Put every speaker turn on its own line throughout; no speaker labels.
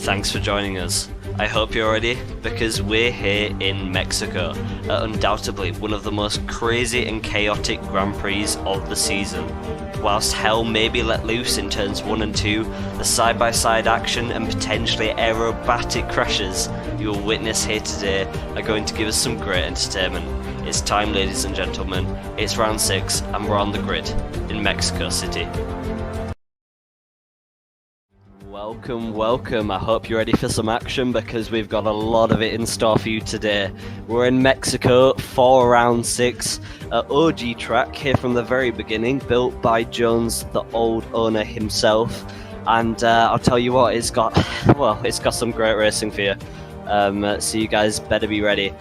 Thanks for joining us. I hope you're ready, because we're here in Mexico at undoubtedly one of the most crazy and chaotic Grand Prix of the season. Whilst hell may be let loose in turns 1 and 2, the side-by-side action and potentially aerobatic crashes you will witness here today are going to give us some great entertainment. It's time, ladies and gentlemen, it's round 6 and we're on the grid in Mexico City. Welcome. I hope you're ready for some action, because we've got a lot of it in store for you today. We're in Mexico for round 6, an OG track here from the very beginning, built by Jones, the old owner himself. And I'll tell you what, it's got some great racing for you. So you guys better be ready.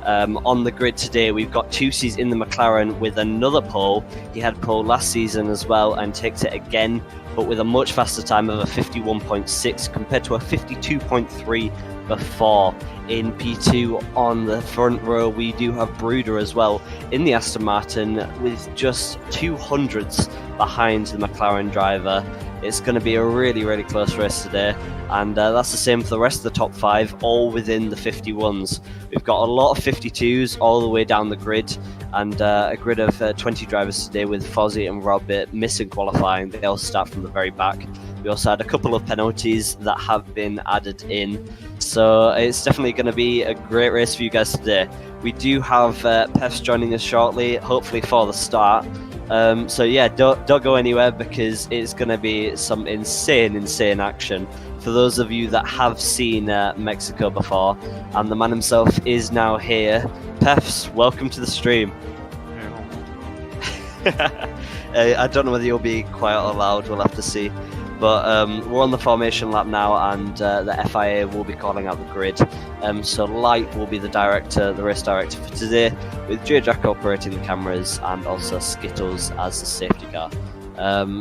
On the grid today, we've got Tussi's in the McLaren with another pole. He had pole last season as well and takes it again, but with a much faster time of a 51.6 compared to a 52.3 before. In P2 on the front row, we do have Bruder as well in the Aston Martin with just 200ths behind the McLaren driver. It's going to be a really close race today, and that's the same for the rest of the top 5, all within the 51s. We've got a lot of 52s all the way down the grid, and a grid of 20 drivers today, with Fozzie and Robert missing qualifying. They all start from the very back. We also had a couple of penalties that have been added in, so it's definitely going to be a great race for you guys today. We do have Peffz joining us shortly, hopefully for the start. So yeah, don't go anywhere, because it's going to be some insane action for those of you that have seen Mexico before. And the man himself is now here. Peffz, welcome to the stream. I don't know whether you'll be quiet or loud, we'll have to see. But we're on the formation lap now, and the FIA will be calling out the grid. So Light will be the race director for today, with J Jack operating the cameras, and also Skittles as the safety car.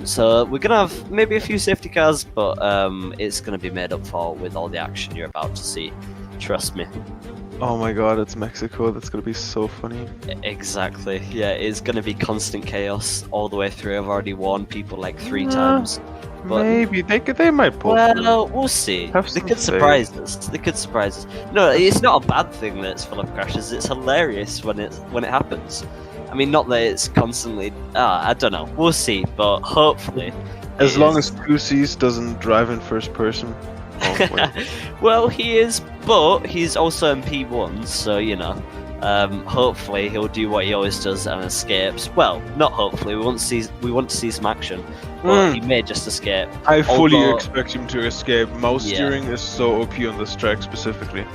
So we're going to have maybe a few safety cars, but it's going to be made up for with all the action you're about to see. Trust me.
Oh my god, it's Mexico. That's going to be so funny.
Exactly. Yeah, it's going to be constant chaos all the way through. I've already warned people like 3 times. But
maybe they might pull.
Well, we'll see. They could surprise us. No, it's not a bad thing that it's full of crashes. It's hilarious when it happens. I mean, not that it's constantly. I don't know. We'll see, but hopefully.
As long as Tussi's doesn't drive in first person.
Well, he is, but he's also in P1, so you know. Hopefully he'll do what he always does and escapes. Well, not hopefully. We want to see some action, but he may just escape.
I fully expect him to escape. Mouse steering is so OP on this track specifically.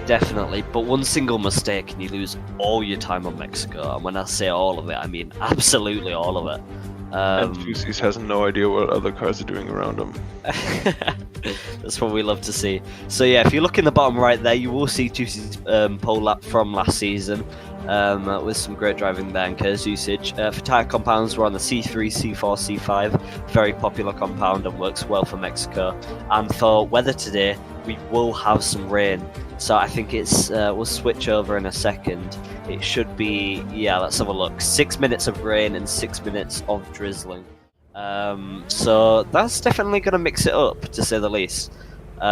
Definitely, but one single mistake and you lose all your time on Mexico. And when I say all of it, I mean absolutely all of it.
And Tussi's has no idea what other cars are doing around him.
That's what we love to see. So yeah, if you look in the bottom right there, you will see Tussi's pole lap from last season. with some great driving there and curse usage. For tyre compounds, we're on the C3, C4, C5, very popular compound and works well for Mexico. And for weather today, we will have some rain, so I think it's we'll switch over in a second. It should be, yeah, let's have a look. 6 minutes of rain and 6 minutes of drizzling. So that's definitely going to mix it up, to say the least. We're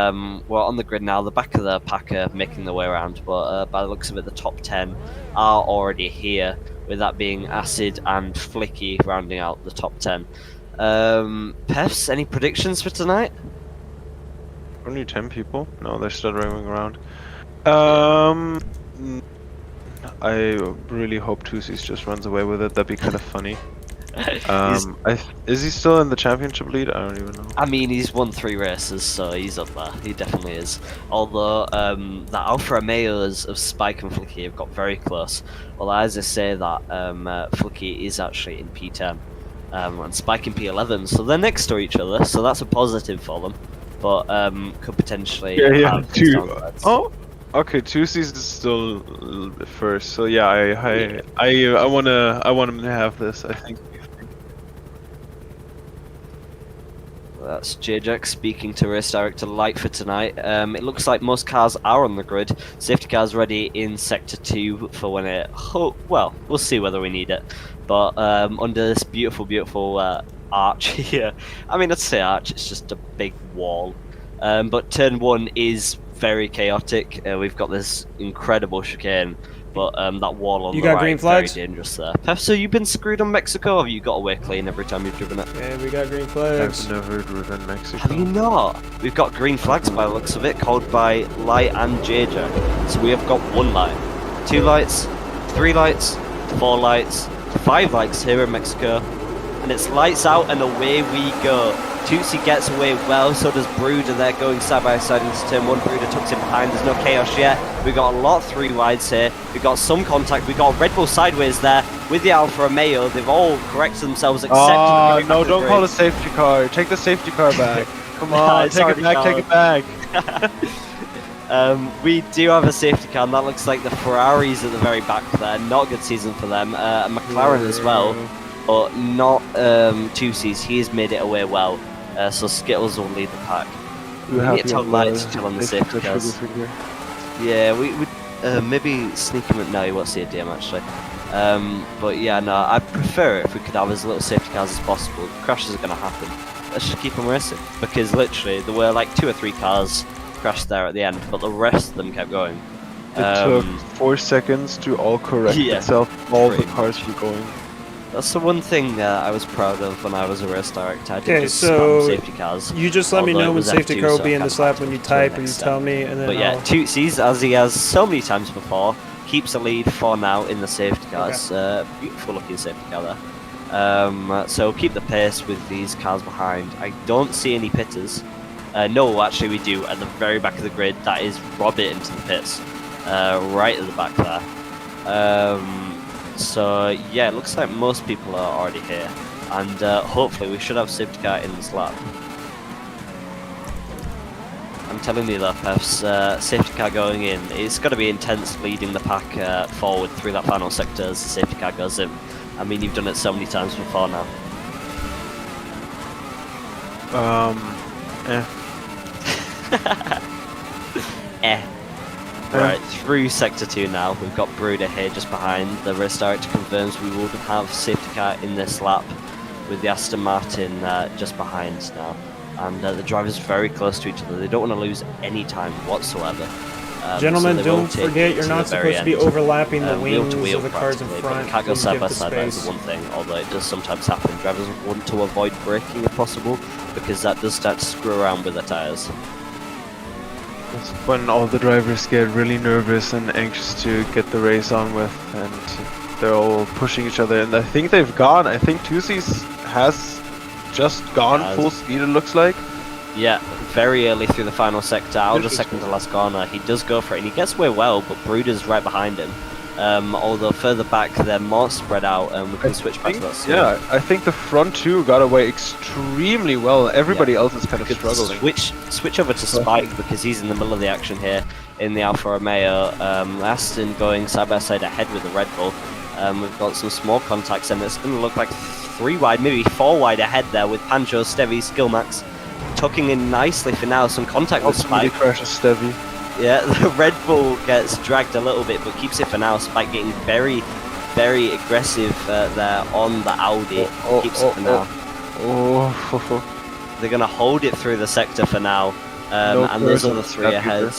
on the grid now. The back of the pack are making their way around, but by the looks of it, the top 10 are already here, with that being Acid and Flicky rounding out the top 10. Peffz, any predictions for tonight?
Only 10 people? No, they're still roaming around. I really hope Tusi's just runs away with it. That'd be kind of funny. Is he still in the championship lead? I don't even know.
I mean, he's won 3 races, so he's up there. He definitely is. Although the Alfa Romeos of Spike and Flicky have got very close. Well, as I say that, Flicky is actually in P10 and Spike in P11, so they're next to each other. So that's a positive for them. But could potentially have
Oh, okay. Tusi's is still first, so yeah. I want him to have this. I think.
That's J-Jack speaking to race director Light for tonight. It looks like most cars are on the grid. Safety cars ready in sector 2 for when it. Well, we'll see whether we need it. But under this beautiful arch here. I mean, I'd say arch, it's just a big wall. But turn 1 is very chaotic. We've got this incredible chicane, but that wall on the right is very dangerous there. Peffz, so you've been screwed on Mexico, or have you got away clean every time you've driven it?
Yeah, we got green flags.
I've never driven Mexico.
Have you not? We've got green flags by the looks of it, called by Light and JJ. So we have got 1 light, 2 lights, 3 lights, 4 lights, 5 lights here in Mexico, and it's lights out and away we go. Tootsie gets away well, so does Brooder. They're going side by side into turn 1. Brooder tucks in behind, there's no chaos yet. We've got a lot of 3 wides here. We've got some contact. We've got Red Bull sideways there with the Alfa Romeo. They've all corrected themselves except
for the no, don't call a safety car. Take the safety car back. Come on, take it back.
We do have a safety car, and that looks like the Ferraris at the very back there. Not a good season for them. A McLaren as well, but not Tusi's. He has made it away well. So Skittles will lead the pack. We need to tell Light to chill on the safety cars. Yeah, we would maybe sneak him at. No, he won't see a DM actually. But yeah, no, I'd prefer it if we could have as little safety cars as possible. Crashes are going to happen. Let's just keep them racing, because literally there were like 2 or 3 cars crashed there at the end, but the rest of them kept going.
It took 4 seconds to all correct itself. All the cars were going.
That's the one thing I was proud of when I was a race director. I did just spam safety cars.
You just let me know when safety car will be in this lap when you type and you tell me, and then.
But yeah, Tootsies, as he has so many times before, keeps a lead for now in the safety cars. Beautiful looking safety car there. So keep the pace with these cars behind. I don't see any pitters. No, actually we do at the very back of the grid. That is Robert into the pits, right at the back there. So yeah, it looks like most people are already here, and hopefully we should have safety car in this lap. I'm telling you that, Peffz, safety car going in, it's got to be intense leading the pack forward through that final sector as the safety car goes in. I mean, you've done it so many times before now. Right, through sector 2 now. We've got Brooder here just behind. The race director confirms we would have safety car in this lap, with the Aston Martin just behind now. And the drivers very close to each other. They don't want to lose any time whatsoever.
Gentlemen, so don't forget you're not supposed to be overlapping the wings of the cars in front.
You can't go side by side, that's the one thing, although it does sometimes happen. Drivers want to avoid braking if possible, because that does start to screw around with the tyres.
That's when all the drivers get really nervous and anxious to get the race on with, and they're all pushing each other. And I think they've gone. I think Tusi's has just gone full speed, it looks like.
Yeah, very early through the final sector, out of the second to last corner. He does go for it, and he gets away well, but Brooder's right behind him. Although further back they're more spread out, and we can switch back to that.
Yeah, I think the front two got away extremely well. Everybody else is kind of struggling.
Switch over to Spike because he's in the middle of the action here in the Alfa Romeo. Aston going side by side ahead with the Red Bull. We've got some small contacts, and it's going to look like 3 wide, maybe 4 wide ahead there with Pancho, Stevie, Skillmax tucking in nicely for now. Some contact with Spike.
Precious Stevie.
Yeah, the Red Bull gets dragged a little bit, but keeps it for now. Spike getting very, very aggressive there on the Audi. Keeps it for now. They're going to hold it through the sector for now. And those other 3 ahead.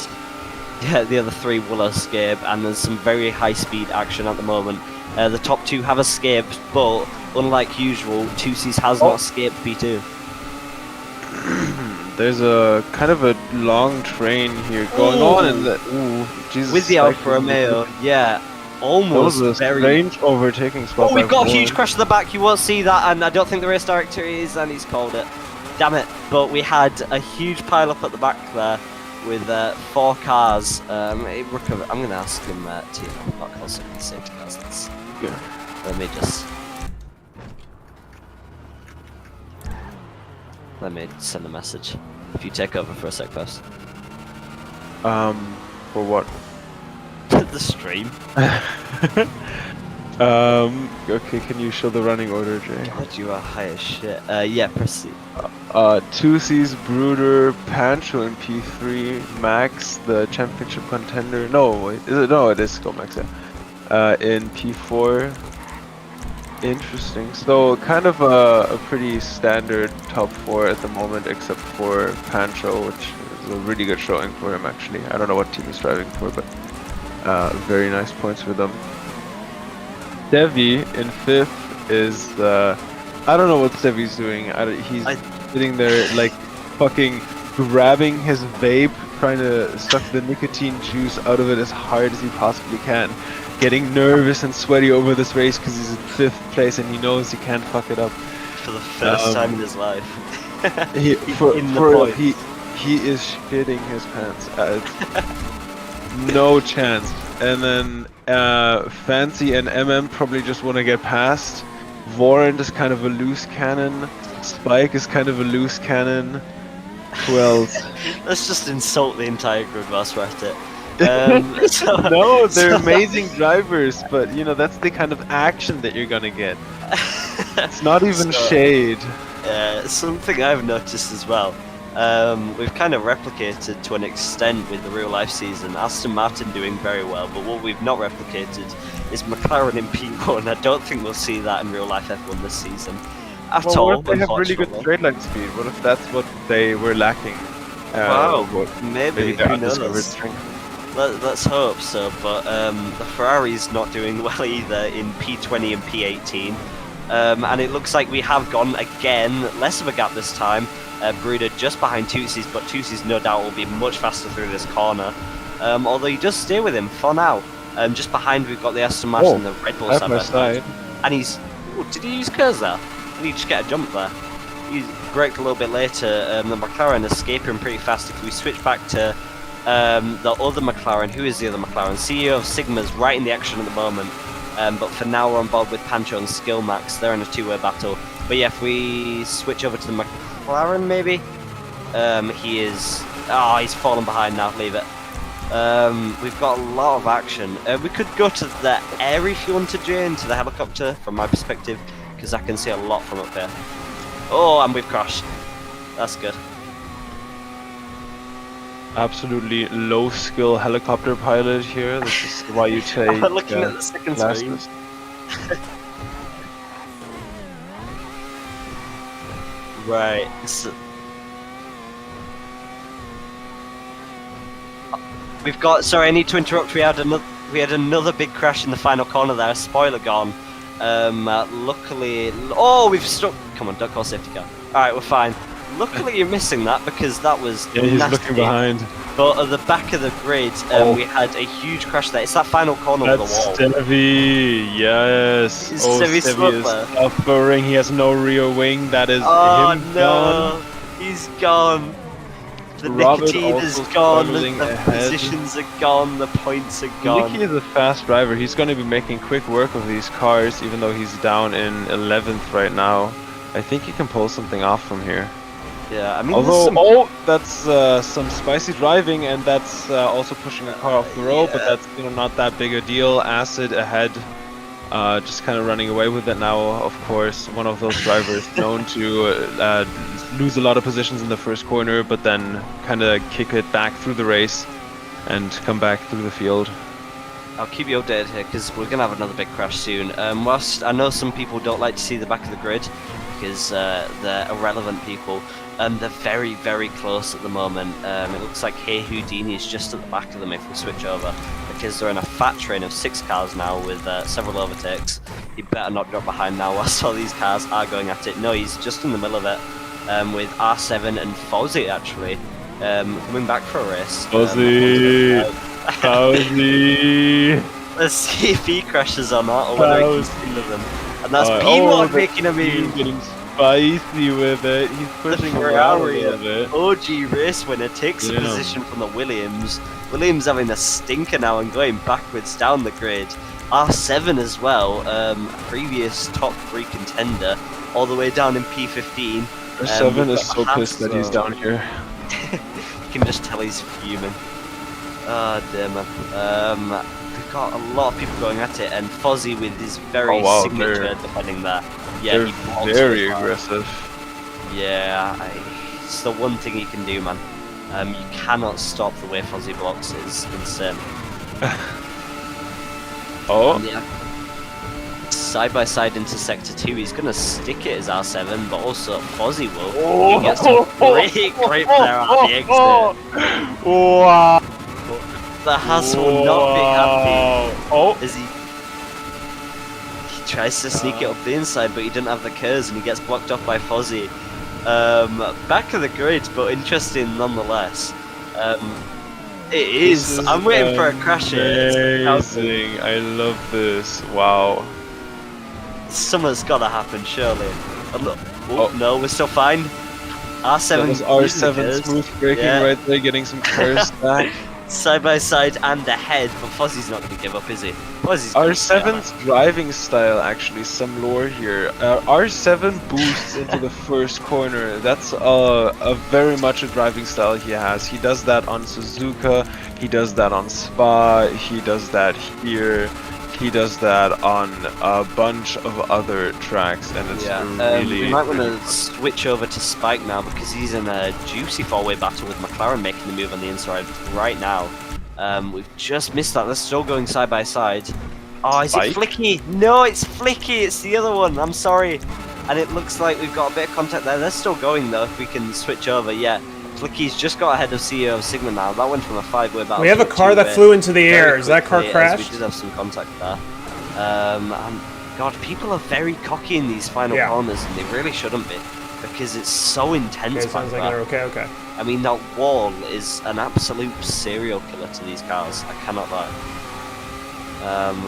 Yeah, the other 3 will escape, and there's some very high-speed action at the moment. The top 2 have escaped, but unlike usual, 2C's has not escaped P2.
There's a kind of a long train here going on in the Jesus.
With the Alfa Romeo, yeah, almost
that was a strange overtaking spot.
Oh, we've got a huge crash at the back. You won't see that, and I don't think the race director is, and he's called it. Damn it! But we had a huge pile up at the back there with 4 cars. I'm going to ask him to not call something safety cars. That's good. Let me send a message. If you take over for a sec first.
For what?
The stream.
Okay, can you show the running order, Jay?
God, you are high as shit. Yeah, proceed.
2C's Bruder, Pancho in P3, Max, the championship contender. No, wait, is it? No, it is still Max, yeah. In P4. Interesting. So, kind of a pretty standard top 4 at the moment, except for Pancho, which is a really good showing for him, actually. I don't know what team he's driving for, but very nice points for them. Devi in 5th is, I don't know what Devi's doing. He's sitting there, like, fucking grabbing his vape, trying to suck the nicotine juice out of it as hard as he possibly can. Getting nervous and sweaty over this race because he's in 5th place and he knows he can't fuck it up.
For the first time in his life.
he is shitting his pants. No chance. And then Fancy and MM probably just want to get past. Warren is kind of a loose cannon. Spike is kind of a loose cannon. Who else?
Let's just insult the entire grid whilst we're at it.
No, they're amazing drivers, but you know that's the kind of action that you're gonna get. It's not even shade.
Something I've noticed as well. We've kind of replicated to an extent with the real life season. Aston Martin doing very well, but what we've not replicated is McLaren in P1. I don't think we'll see that in real life F1 this season at all.
What if they have really good straight line speed? What if that's what they were lacking?
Wow, maybe
who
knows? Let's hope so, but the Ferrari's not doing well either in P20 and P18. And it looks like we have gone again, less of a gap this time. Bruder just behind Tootsie's, but Tootsie's no doubt will be much faster through this corner. Although he does stay with him for now. Just behind we've got the Aston Martin and the Red Bull side by side. And he's... Ooh, did he use Kurz there? Did he just get a jump there? He braked a little bit later. The McLaren escaping pretty fast. If we switch back to the other McLaren, who is the other McLaren? CEO of Sigma's right in the action at the moment. But for now we're on board with Pancho and Skillmax. They're in a 2-way battle. But yeah, if we switch over to the McLaren maybe, he is... Oh, he's fallen behind now, leave it. We've got a lot of action. We could go to the air if you wanted, Jay, into the helicopter from my perspective, because I can see a lot from up here. Oh, and we've crashed. That's good.
Absolutely low skill helicopter pilot here. This is why you take
I'm looking at the second screen. Right. So we've got. Sorry, I need to interrupt. We had another big crash in the final corner there. Spoiler gone. Luckily, oh, we've stuck. Come on, don't call safety car. All right, we're fine. Luckily, you're missing that because that was
he's looking behind.
But at the back of the grid, we had a huge crash there. It's that final corner with the wall.
Stevie, yes. Stevie is suffering. He has no rear wing. That is him
gone. He's gone. The
Robert
nicotine is
also
gone,
struggling
the
ahead.
positions are gone, the points are gone.
Nicky is a fast driver. He's going to be making quick work of these cars, even though he's down in 11th right now. I think he can pull something off from here.
Yeah, I mean,
although that's some spicy driving, and that's also pushing a car off the road, but that's not that big a deal. Acid ahead, just kind of running away with it now. Of course, one of those drivers known to lose a lot of positions in the first corner, but then kind of kick it back through the race and come back through the field.
I'll keep you updated here because we're going to have another big crash soon. Whilst I know some people don't like to see the back of the grid because they're irrelevant people, they're very, very close at the moment. It looks like Hey Houdini is just at the back of them if we switch over because they're in a fat train of 6 cars now with several overtakes. He better not drop behind now whilst all these cars are going at it. No, he's just in the middle of it with R7 and Fozzy actually coming back for a race.
Fozzy! Fozzy!
Let's see if he crashes or not, or whether he can steal them. And that's P1 making a move.
Getting spicy with it. He's pushing around a little bit.
OG race winner takes a position from the Williams. Williams having a stinker now and going backwards down the grid. R7 as well, previous top 3 contender, all the way down in P15.
R7 is so pissed that he's down here.
You can just tell he's fuming. Oh dear man. We've got a lot of people going at it, and Fozzy with his very signature defending there. Yeah,
they're very aggressive.
Yeah, it's the one thing he can do, man. You cannot stop the way Fozzy blocks. It's insane. Side by side into sector 2, he's gonna stick it as R7, but also Fozzy will. He gets a great grip there at the exit.
Wow!
The Haas will not be happy. As he tries to sneak it up the inside, but he didn't have the curves and he gets blocked off by Fozzy. Back of the grid, but interesting nonetheless. It is. I'm waiting for a crash here.
Amazing. I love this. Wow.
Something's gotta happen, surely. Oh, look. No, we're still fine. R7.
R7 smooth braking right there, getting some curves back.
Side by side and ahead, but Fozzy's not going to give up, is he?
R7's driving style, actually, some lore here. R7 boosts into the first corner. That's a very much a driving style he has. He does that on Suzuka, he does that on Spa, he does that here, he does that on a bunch of other tracks, and it's really...
we might want to switch over to Spike now because he's in a juicy 4-way battle with McLaren making the move on the inside right now. We've just missed that. They're still going side by side. Oh, is it Flicky? No, it's Flicky. It's the other one. I'm sorry. And it looks like we've got a bit of contact there. They're still going though. If we can switch over, yeah. Flicky's just got ahead of CEO of Sigma now. That went from a 5-way battle.
We have a car that flew into the air. Is that car crashed?
We did have some contact there. And God, people are very cocky in these final corners, and they really shouldn't be because it's so intense.
Okay, sounds like they're okay.
I mean, that wall is an absolute serial killer to these cars. I cannot lie.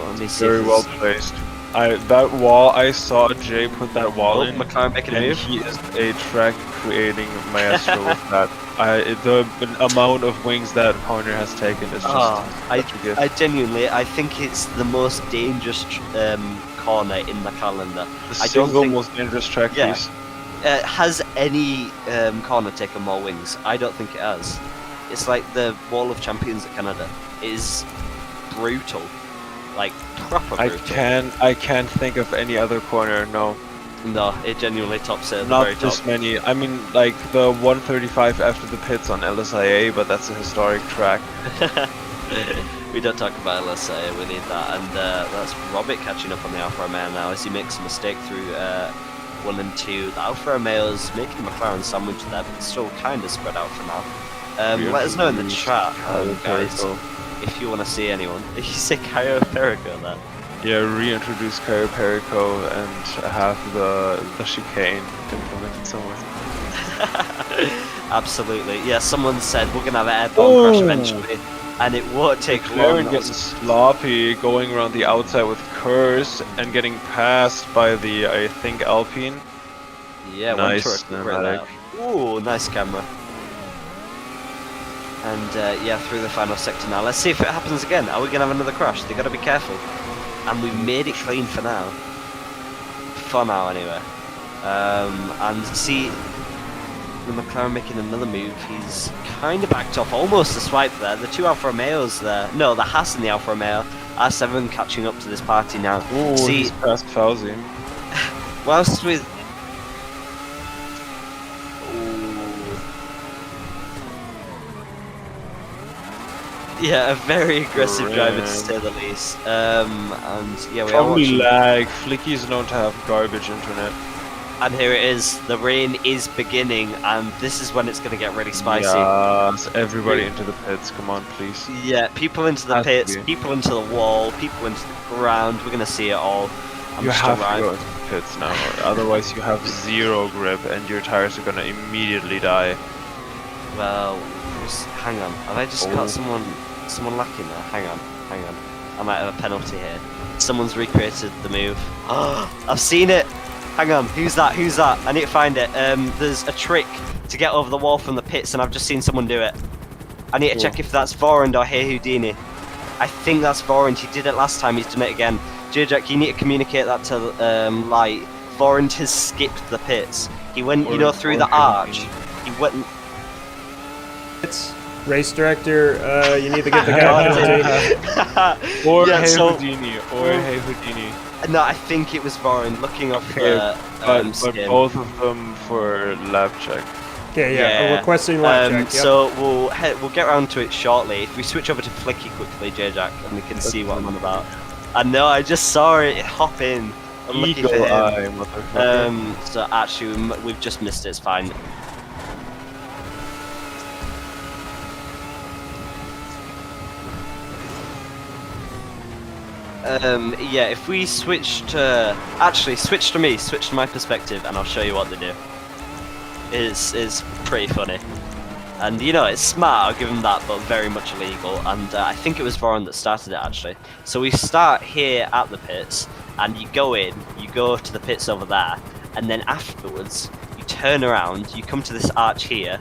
Let me see.
Very well placed. That wall, I saw Jay put that wall in,
McLaren making a move.
He is a track creating maestro with that. The amount of wings that corner has taken is just
I genuinely, I think it's the most dangerous corner in the calendar.
I don't think most dangerous track piece.
Has any corner taken more wings? I don't think it has. It's like the Wall of Champions at Canada. It is brutal. Like, proper brutal.
I can't think of any other corner, no.
No, it genuinely tops it at the
Not
very
this
top.
many. I mean, like the 135 after the pits on LSIA, but that's a historic track.
We don't talk about LSIA, we need that. And that's Robert catching up on the Alfa Romeo now as he makes a mistake through 1 and 2. The Alfa Romeo's making a McLaren sandwich there, but still kind of spread out for now. Let us know in the chat, guys, if you want to see anyone. You say Caio Perico there?
Yeah, reintroduce Caio Perico and have the chicane implemented somewhere.
Absolutely. Yeah, someone said we're going to have an airborne crash eventually, and it won't take long.
Getting sloppy, going around the outside with curves and getting passed by the, I think, Alpine.
Yeah,
nice cinematic.
Ooh, nice camera. And yeah, through the final sector now. Let's see if it happens again. Are we going to have another crash? They got to be careful. And we've made it clean for now. For now, anyway. And see, the McLaren making another move. He's kind of backed off, almost a swipe there. The two Alfa Romeos there. No, the Haas and the Alfa Romeo. R7 catching up to this party now.
Ooh,
see,
he's past Peffz.
whilst with... Yeah, a very aggressive driver to say the least. And yeah, we are
Probably
watching.
lag. Flicky's known to have garbage internet.
And here it is. The rain is beginning, and this is when it's going to get really spicy.
Yes, everybody into the pits. Come on, please.
Yeah, people into the
Has to
pits,
be.
people into the wall, people into the ground. We're going to see it all.
You have to go into the pits now, otherwise you have zero grip and your tires are gonna immediately die.
Well, hang on. Have I just got someone lacking there? Hang on. I might have a penalty here. Someone's recreated the move. I've seen it. Hang on. Who's that? I need to find it. There's a trick to get over the wall from the pits, and I've just seen someone do it. I need to check if that's Vorand or Hey Houdini. I think that's Vorand. He did it last time. He's done it again. Jack, you need to communicate that to Light. Vorand has skipped the pits. He went, through the arch. He went.
It's race director. You need to get the guy penalty.
Or
Yeah,
Hey
so-
Houdini.
No, I think it was Vorand looking up
Okay,
the
but
skin.
both of them for lab check.
Okay, yeah. Requesting lap check. Yep.
So we'll get around to it shortly. If we switch over to Flicky quickly, Jack, and we can see what I'm on about. I know, I just saw it hop in. Unlucky for
Eagle
him.
eye, motherfucker.
So actually, we've just missed it. It's fine. Yeah, if we switch to... Actually, switch to me, switch to my perspective, and I'll show you what they do. It's pretty funny. And, it's smart, I'll give him that, but very much illegal. And I think it was Voron that started it, actually. So we start here at the pits, and you go in, you go to the pits over there, and then afterwards, you turn around, you come to this arch here,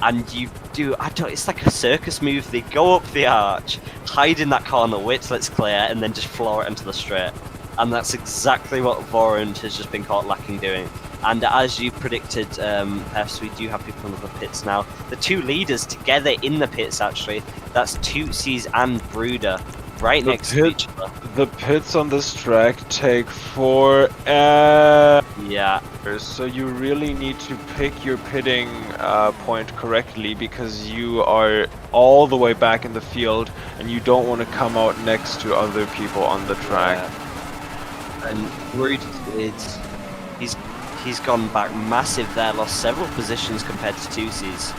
and you do, it's like a circus move. They go up the arch, hide in that corner, wait till it's clear, and then just floor it into the straight. And that's exactly what Vorand has just been caught lacking doing. And as you predicted, Peffz, we do have people in the pits now. The two leaders together in the pits, actually. That's Tootsies and Bruder, right next to each other.
The pits on this track take forever.
Yeah.
So you really need to pick your pitting point correctly, because you are all the way back in the field and you don't want to come out next to other people on the track.
Yeah. And Bruder, he's gone back massive there, lost several positions compared to Tootsies.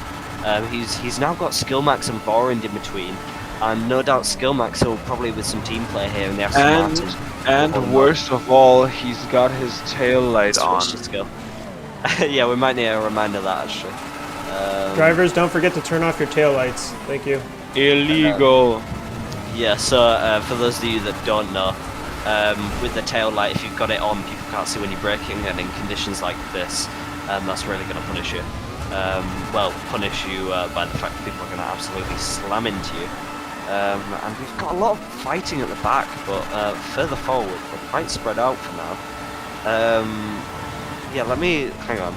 He's now got Skillmax and Vorand in between. And no doubt Skillmax will probably with some team play here, and they have some Martin.
And worst of all, he's got his tail light on.
Yeah, we might need a reminder of that, actually.
Drivers, don't forget to turn off your taillights. Thank you.
Illegal.
Yeah, so for those of you that don't know, with the tail light, if you've got it on, people can't see when you're braking, and in conditions like this, that's really going to punish you. Punish you by the fact that people are going to absolutely slam into you. And we've got a lot of fighting at the back, but further forward, we're quite spread out for now. Yeah, let me... hang on.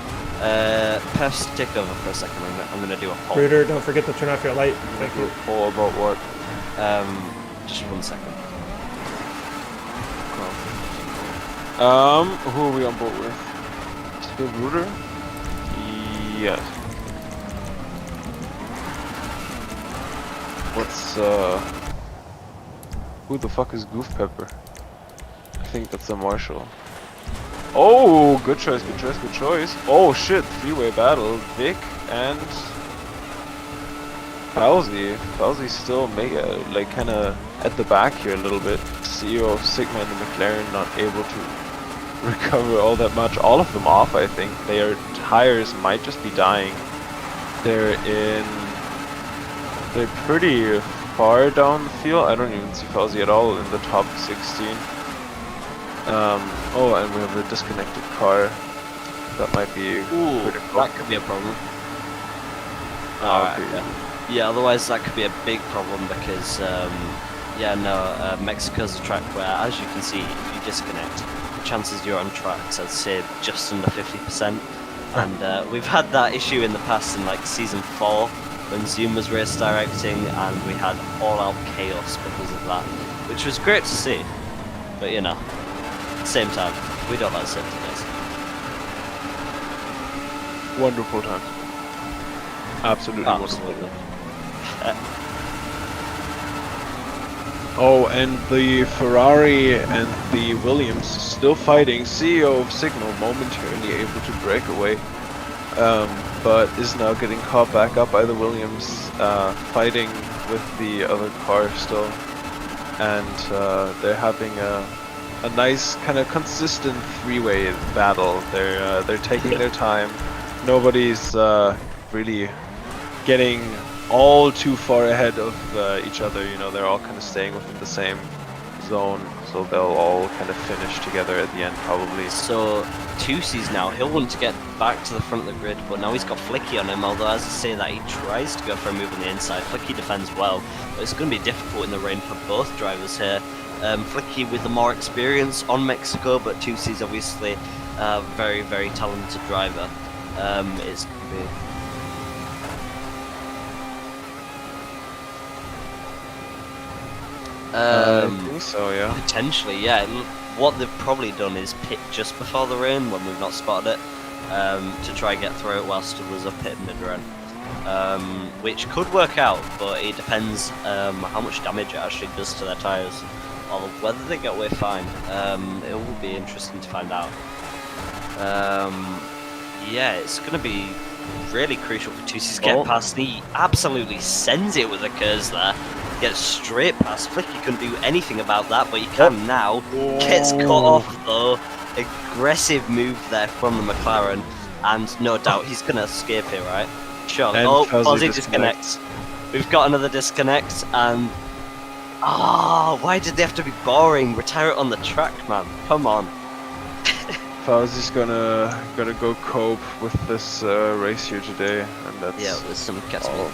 Peffz, take over for a second. I'm going to do a poll.
Bruder, don't forget to turn off your light. Thank you.
Poll about what?
Just 1 second.
Who are we on board with? Still Bruder? Yes. What's who the fuck is Goof Pepper? I think that's a Marshall. Oh, good choice. Oh shit, three-way battle. Vic and Peffz. Peffz still kind of at the back here a little bit. CEO of Sigma and the McLaren not able to recover all that much. All of them off, I think. Their tires might just be dying. They're pretty far down the field. I don't even see Peffz at all in the top 16. Oh, and we have a disconnected car. That might be critical.
That could be a problem.
Okay.
Yeah. Yeah, otherwise that could be a big problem because, yeah, no, Mexico's a track where, as you can see, if you disconnect, the chances you're on tracks, I'd say just under 50%. And we've had that issue in the past in like season 4 when Zoom was race directing, and we had all-out chaos because of that, which was great to see. But you know, at the same time, we don't like safety days.
Wonderful time. Absolutely
Absolutely.
wonderful. Oh, and the Ferrari and the Williams still fighting. CEO of Signal momentarily able to break away, but is now getting caught back up by the Williams, fighting with the other car still, and they're having a nice kind of consistent three-way battle. They're taking their time. Nobody's really getting all too far ahead of each other. You know, they're all kind of staying within the same zone, so they'll all kind of finish together at the end probably.
So Tusi's now, he'll want to get back to the front of the grid, but now he's got Flicky on him, although as I say that, he tries to go for a move on the inside. Flicky defends well, but it's going to be difficult in the rain for both drivers here. Flicky with the more experience on Mexico, but Tusi's obviously a very, very talented driver. It's going to be...
I think so, yeah.
Potentially, yeah. What they've probably done is pit just before the rain when we've not spotted it, to try and get through it whilst others are pitting mid-run. Which could work out, but it depends how much damage it actually does to their tyres, or whether they get away fine. It will be interesting to find out. Yeah, it's going to be really crucial for Tusi to get past. He absolutely sends it with the curves there. Gets straight past. Flicky couldn't do anything about that, but he can now. Gets cut off though. Aggressive move there from the McLaren, and no doubt he's going to escape here, right? Sure.
And
oh, Fozzy disconnects. We've got another disconnect, and why did they have to be boring? Retire it on the track, man. Come on.
Fauzi's gonna go cope with this race here today, and that's
with some catchment.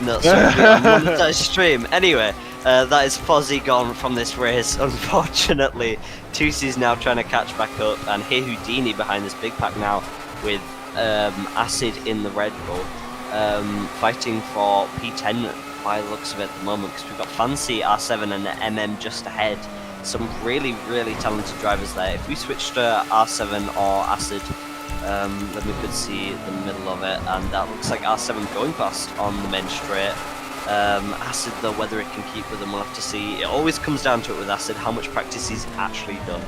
No, sorry, monetized stream. Anyway, that is Fozzy gone from this race. Unfortunately, Tusi's now trying to catch back up, and here Houdini behind this big pack now with Acid in the Red Bull, fighting for P10 by the looks of it at the moment, because we've got Fancy, R7 and MM just ahead. Some really, really talented drivers there. If we switch to R7 or Acid, then we could see the middle of it, and that looks like R7 going past on the main straight. Acid though, whether it can keep with them, we'll have to see. It always comes down to it with Acid, how much practice he's actually done.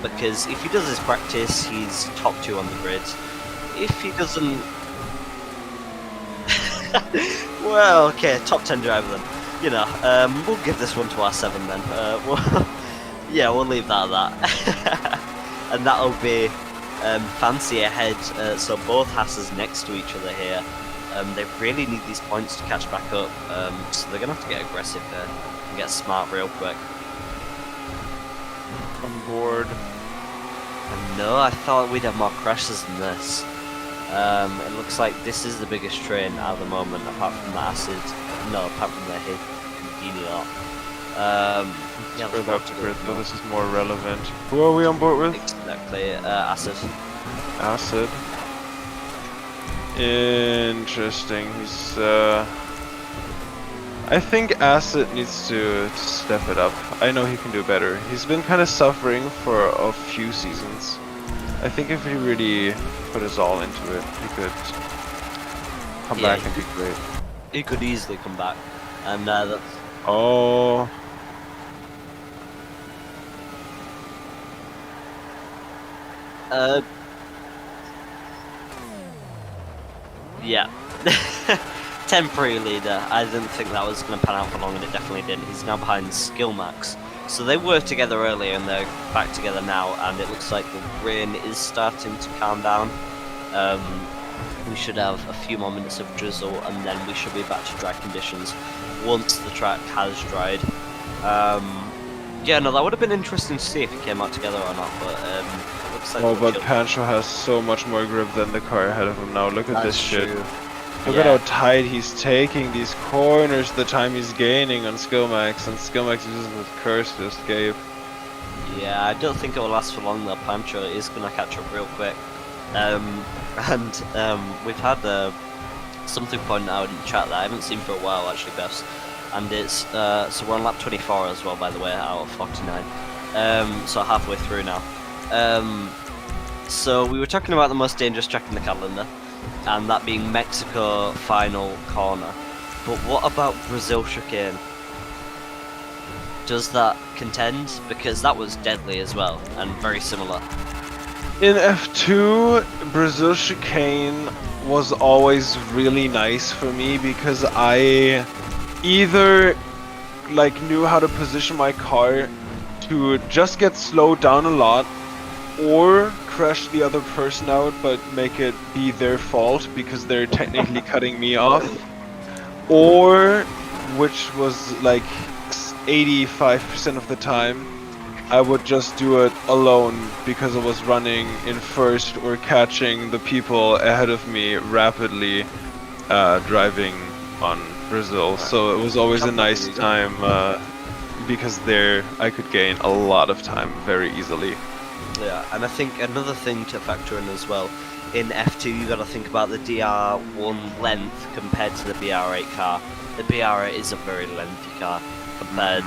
Because if he does his practice, he's top 2 on the grid. If he doesn't... well, okay, top 10 driver then. You know, we'll give this one to R7 then. Yeah, we'll leave that at that. And that'll be Fancy ahead, so both Hasses next to each other here. They really need these points to catch back up, so they're going to have to get aggressive here and get smart real quick.
on board.
No, I thought we'd have more crashes than this. It looks like this is the biggest train at the moment, apart from the Acid. No, apart from the Houdini lot. Yeah,
Further up to grid, though this is more relevant. Who are we on board with?
Exactly, Acid.
Acid. Interesting. He's I think Acid needs to step it up. I know he can do better. He's been kind of suffering for a few seasons. I think if he really put his all into it, he could come back and be great.
He could easily come back, and that's...
Oh.
Yeah. Temporary leader. I didn't think that was going to pan out for long, and it definitely didn't. He's now behind Skill Max. So they were together earlier, and they're back together now, and it looks like the rain is starting to calm down. We should have a few more minutes of drizzle, and then we should be back to dry conditions once the track has dried. Yeah, no, that would have been interesting to see if it came out together or not, but it looks like...
Oh, but Pancho has so much more grip than the car ahead of him now. Look at this shit. Look at how tight he's taking these corners, the time he's gaining on Skillmax, and Skillmax uses his curse to escape.
Yeah, I don't think it will last for long though. Pancho is going to catch up real quick. We've had something pointed out in the chat that I haven't seen for a while actually, Peffz. And it's, so we're on lap 24 as well, by the way, out of 49. So halfway through now. So we were talking about the most dangerous track in the calendar, and that being Mexico final corner. But what about Brazil chicane? Does that contend? Because that was deadly as well, and very similar.
In F2, Brazil chicane was always really nice for me because I either like knew how to position my car to just get slowed down a lot, or crash the other person out but make it be their fault because they're technically cutting me off, or, which was like 85% of the time, I would just do it alone because I was running in first or catching the people ahead of me rapidly driving on Brazil. So it was always a nice time because there I could gain a lot of time very easily.
Yeah, and I think another thing to factor in as well, in F2 you got to think about the DR1 length compared to the BR8 car. The BR8 is a very lengthy car compared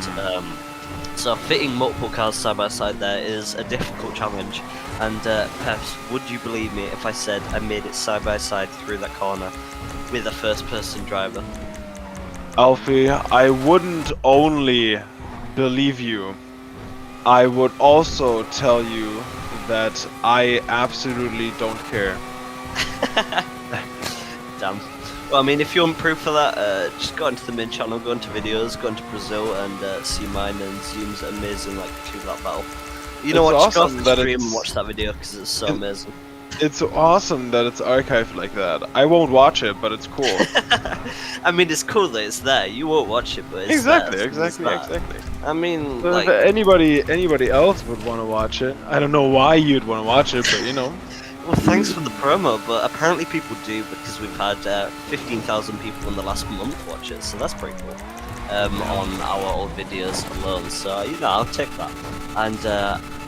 so fitting multiple cars side by side there is a difficult challenge. And Peffz, would you believe me if I said I made it side by side through that corner with a first person driver?
Alfie, I wouldn't only believe you, I would also tell you that I absolutely don't care.
Damn. Well, I mean, if you want proof for that, just go into the main channel, go into videos, go into Brazil, and see mine and Zoom's amazing, like, two-lap battle. You know what, just go off the stream and watch that video, because it's so amazing.
It's awesome that it's archived like that. I won't watch it, but it's cool.
I mean, it's cool that it's there. You won't watch it, but it's
exactly.
I mean,
so
like...
if anybody else would want to watch it, I don't know why you'd want to watch it, but you know.
Well, thanks for the promo, but apparently people do because we've had 15,000 people in the last month watch it, so that's pretty cool. On our old videos alone, so you know, I'll take that. And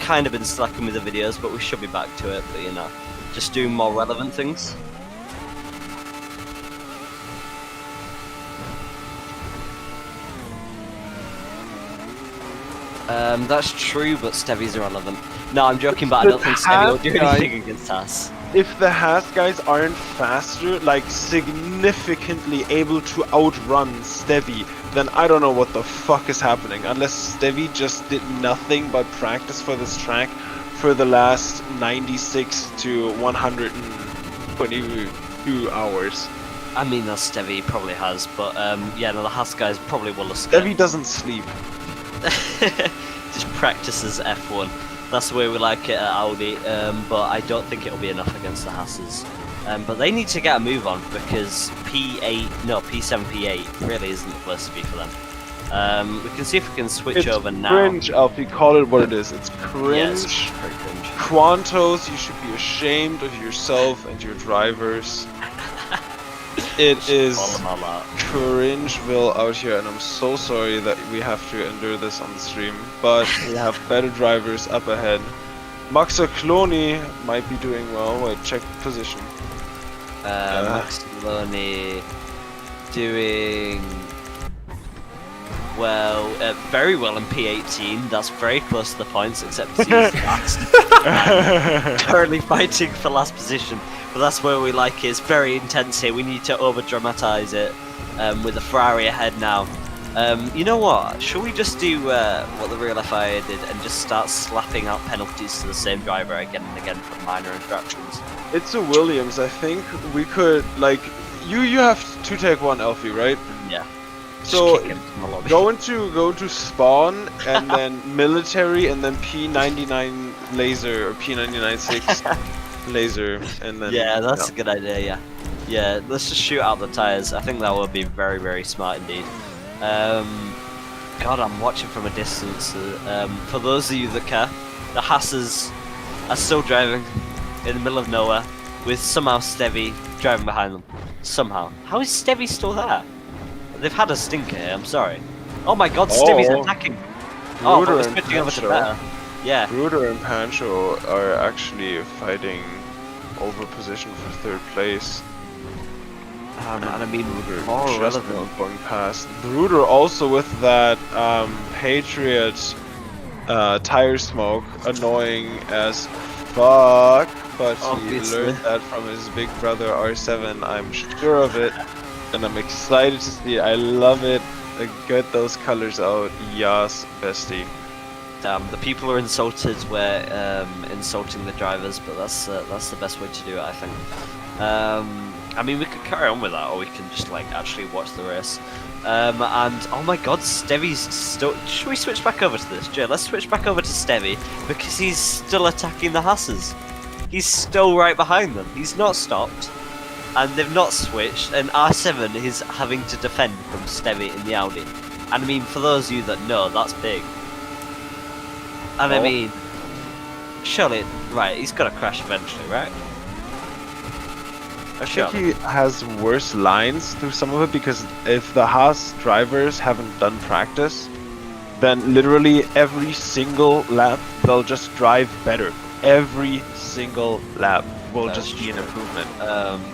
kind of been slacking with the videos, but we should be back to it. But you know, just doing more relevant things. That's true, but Stevie's irrelevant. No, I'm joking, but I don't think Stevie will do anything against Haas.
If the Haas guys aren't faster, like significantly able to outrun Stevie, then I don't know what the fuck is happening. Unless Stevie just did nothing but practice for this track for the last 96 to 122 hours.
I mean, that Stevie probably has, but yeah, no, the Haas guys probably will have.
Stevie doesn't sleep.
Just practices F1. That's the way we like it at Audi, but I don't think it'll be enough against the Hasses. But they need to get a move on because P7, P8 really isn't the place to be for them. We can see if we can switch over now.
Cringe, Alfie, call it what it is. It's cringe.
Yeah, it's very cringe.
Quantos, you should be ashamed of yourself and your drivers. It is cringeville out here, and I'm so sorry that we have to endure this on the stream, but we have better drivers up ahead. Max Cloney might be doing well. Wait, check position.
Max Cloney doing well, very well in P18. That's very close to the points, except he's last. Currently fighting for last position. But that's where we like it. It's very intense here. We need to over-dramatize it with the Ferrari ahead now. You know what? Shall we just do what the real FIA did and just start slapping out penalties to the same driver again and again for minor infractions?
It's a Williams. I think we could, like, you have to take one, Alfie, right?
Yeah.
So go into spawn and then military and then P99 laser or P99.6 laser and then
that's a good idea. Yeah, let's just shoot out the tires. I think that would be very, very smart indeed. God, I'm watching from a distance. For those of you that care, the Hasses are still driving in the middle of nowhere. with somehow Stevie driving behind them. Somehow. How is Stevie still there? They've had a stinker here, I'm sorry. Oh my god, Stevie's attacking! Oh, but we're switching over to better. Yeah.
Bruder and Pancho are actually fighting over position for third place.
And I mean,
Bruder
more
just
relevant.
going past. Bruder also with that Patriot tire smoke, annoying as fuck, but he
Obviously.
learned that from his big brother R7, I'm sure of it, and I'm excited to see it. I love it. Get those colors out, yes, bestie.
The people are insulted. We're insulting the drivers, but that's the best way to do it, I think. I mean, we could carry on with that, or we can just like actually watch the race. And oh my god, Stevie's still. Should we switch back over to this, Jay? Let's switch back over to Stevie because he's still attacking the Hasses. He's still right behind them. He's not stopped, and they've not switched. And R7 is having to defend from Stevie in the Audi. And I mean, for those of you that know, that's big. And I mean, surely, right? He's got to crash eventually, right?
I think he has worse lines through some of it because if the Haas drivers haven't done practice, then literally every single lap they'll just drive better. Every single lap will just be an improvement.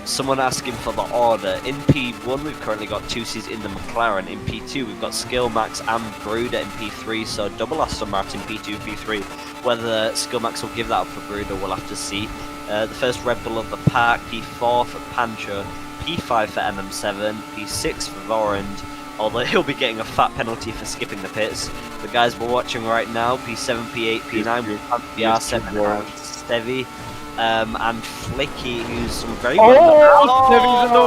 Someone asking for the order. In P1 we've currently got 2Cs in the McLaren. In P2 we've got Skillmax and Bruder in P3, so double Aston Martin P2, P3. Whether Skillmax will give that up for Bruder, we'll have to see. The first Red Bull of the pack, P4 for Pancho, P5 for MM7, P6 for Vorend, although he'll be getting a fat penalty for skipping the pits. The guys we're watching right now, P7, P8, P9 with PR7 and Stevie, and Flicky, who's some very
Stevie's in the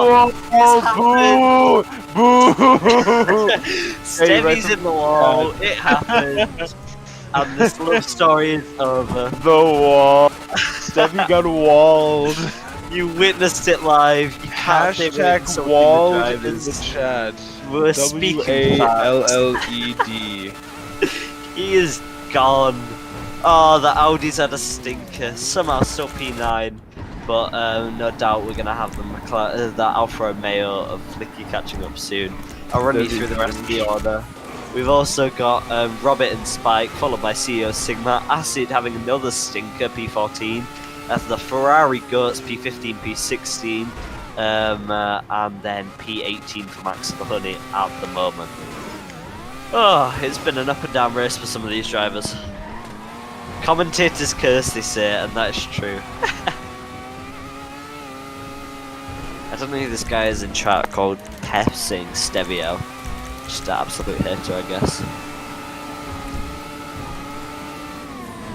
wall! Boo!
Stevie's in the wall, it happened, and this love story is over.
The wall. Stevie got walled.
You witnessed it live. You can't say we're
Hashtag
insulting
walled
the
in
drivers.
the chat.
We're speaking facts.
WALLED.
He is gone. Oh, the Audi's had a stinker. Somehow still P9, but no doubt we're gonna have the Alfa Romeo of Flicky catching up soon. I'll run you through the rest of the order. We've also got Robert and Spike, followed by CEO Sigma. Acid having another stinker, P14. The Ferrari Goats, P15, P16. And then P18 for Max the Honey at the moment. Oh, it's been an up and down race for some of these drivers. Commentators curse, they say, and that's true. I don't know who this guy is in chat called Peffz saying Stevio. Just an absolute hater, I guess.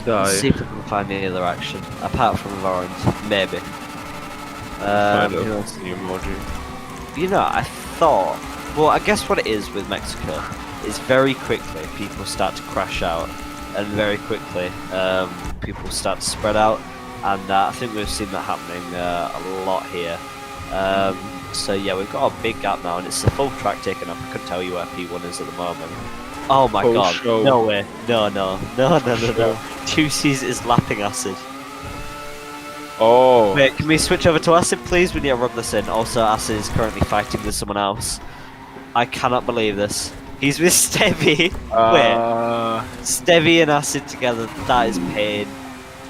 Let's see if we can find any other action apart from Lawrence, maybe. You know, I thought. Well, I guess what it is with Mexico is very quickly people start to crash out, and very quickly people start to spread out, and I think we've seen that happening a lot here. So yeah, we've got a big gap now, and it's a full track taken up. I couldn't tell you where P1 is at the moment. Oh my god, no way, no. 2Cs is lapping Acid.
Oh.
Wait, can we switch over to Acid please? We need to rub this in. Also, Acid is currently fighting with someone else. I cannot believe this. He's with Stevie. Wait, Stevie and Acid together, that is pain.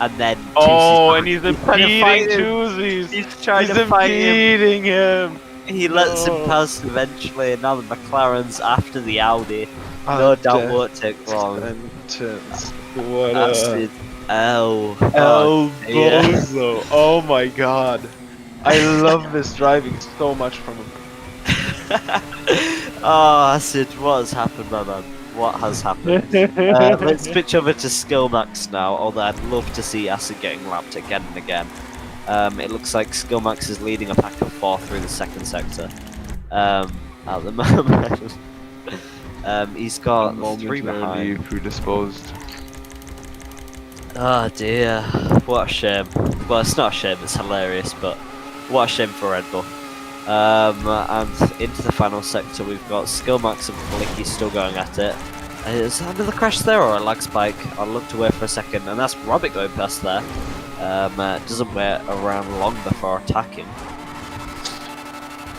And then
and he's impeding Tuesdays.
He's trying to fight
him.
He lets him pass eventually, and now the McLaren's after the Audi. No doubt won't take long.
What
Acid.
Bozo. Oh my god. I love this driving so much from him.
Oh, Acid, what has happened, my man? What has happened? Let's switch over to Skillmax now, although I'd love to see Acid getting lapped again and again. It looks like Skillmax is leading a pack of 4 through the second sector at the moment. He's got 3 behind.
Predisposed.
Oh dear, what a shame. Well, it's not a shame, it's hilarious, but what a shame for Red Bull. And into the final sector we've got Skillmax and Flicky still going at it. Is that another crash there or a lag spike? I'll look to wait for a second, and that's Robert going past there. Doesn't wait around long before attacking.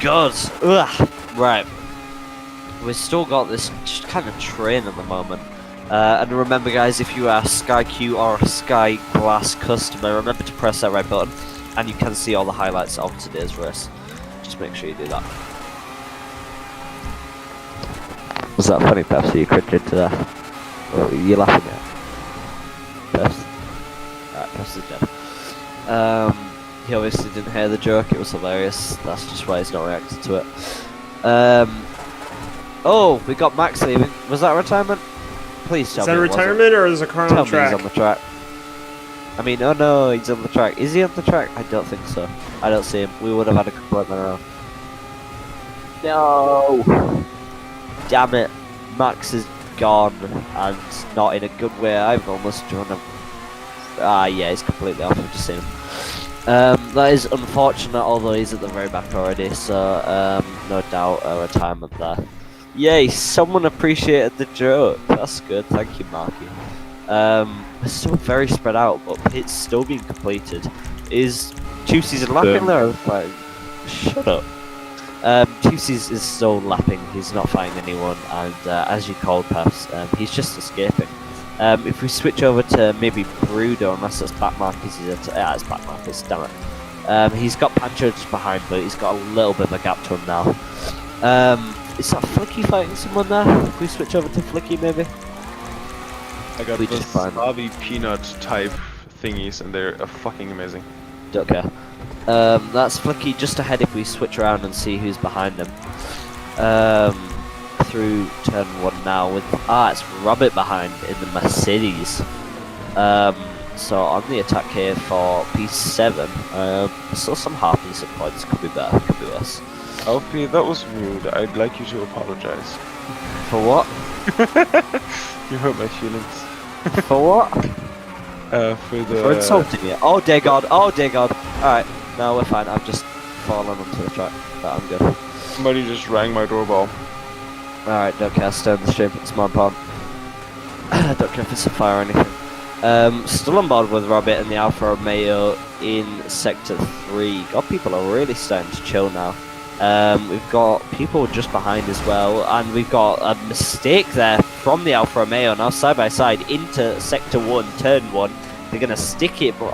God, ugh. Right. We've still got this just kind of train at the moment. And remember, guys, if you are a Sky Q or a Sky Glass customer, remember to press that red button, and you can see all the highlights of today's race. Just make sure you do that. Was that funny, Peffz? You cringed into that? What were you laughing at? Peffz? Alright, Peffz is dead. He obviously didn't hear the joke, it was hilarious. That's just why he's not reacted to it. Oh, we got Max leaving. Was that retirement? Please tell me.
Is that a retirement or is a car on the track?
Tell me he's on the track. I mean, oh no, he's on the track. Is he on the track? I don't think so. I don't see him. We would have had a complaint around. No! Damn it. Max is gone and not in a good way. I've almost drawn him. Ah, yeah, he's completely off. I've just seen him. That is unfortunate, although he's at the very back already, so no doubt a retirement there. Yay, someone appreciated the joke. That's good, thank you, Marky. We're still very spread out, but it's still being completed. Is Juicy's lapping there? Like, shut up. Juicy's is still lapping, he's not fighting anyone, and as you called, Peffz, he's just escaping. If we switch over to maybe Brudo, unless it's back markers, it's back markers, damn it. He's got Pancho just behind, but he's got a little bit of a gap to him now. Is that Flicky fighting someone there? If we switch over to Flicky, maybe?
I got the snobby peanut type thingies, and they're fucking amazing.
Don't care. That's Flicky just ahead if we switch around and see who's behind him. Through turn 1 now with it's Robert behind in the Mercedes. So on the attack here for P7. Still some half decent points, could be better, could be worse.
Alfie, that was rude. I'd like you to apologize.
For what?
You hurt my feelings.
For what?
For
insulting you. Oh dear god, oh dear god. Alright, no, we're fine. I've just fallen onto the track, but I'm good.
Somebody just rang my doorbell.
Alright, don't care, stay on the stream, it's more important. Don't care if it's a fire or anything. Still on board with Robert and the Alfa Romeo in Sector 3. God, people are really starting to chill now. We've got people just behind as well, and we've got a mistake there from the Alfa Romeo, now side by side into Sector 1, Turn 1. They're going to stick it, but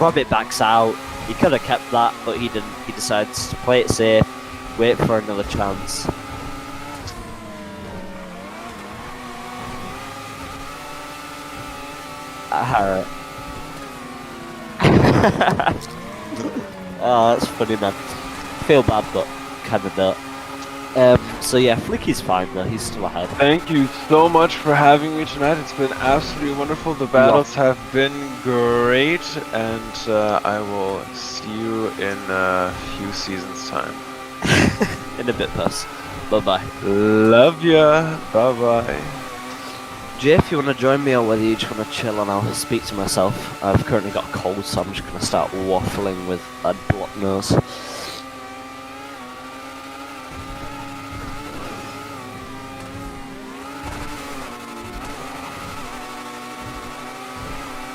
Robert backs out. He could have kept that, but he didn't. He decides to play it safe, wait for another chance. Oh, that's funny, man. Feel bad, but kind of not. So yeah, Flicky's fine though, he's still ahead.
Thank you so much for having me tonight. It's been absolutely wonderful. The battles have been great, and I will see you in a few seasons' time.
In a bit, Peffz. Bye-bye.
Love ya. Bye-bye.
Jay, if you want to join me or whether you just want to chill and I'll speak to myself. I've currently got a cold, so I'm just going to start waffling with a blocked nose.